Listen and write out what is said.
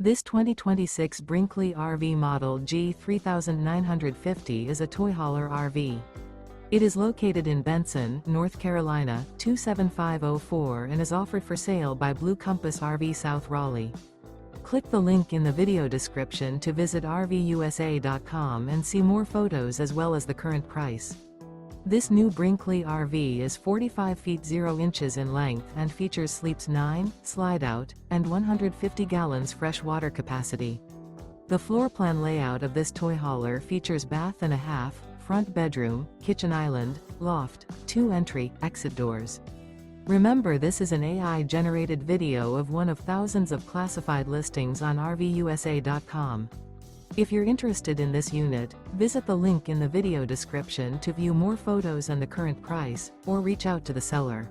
This 2026 Brinkley RV Model G 3950 is a toy hauler RV. It is located in Benson, North Carolina, 27504 and is offered for sale by Blue Compass RV South Raleigh. Click the link in the video description to visit RVUSA.com and see more photos as well as the current price. This new Brinkley RV is 45 feet 0 inches in length and features sleeps 9, slide-out, and 150 gallons fresh water capacity. The floor plan layout of this toy hauler features bath and a half, front bedroom, kitchen island, loft, 2 entry/exit doors. Remember, this is an AI-generated video of one of thousands of classified listings on RVUSA.com. If you're interested in this unit, visit the link in the video description to view more photos and the current price, or reach out to the seller.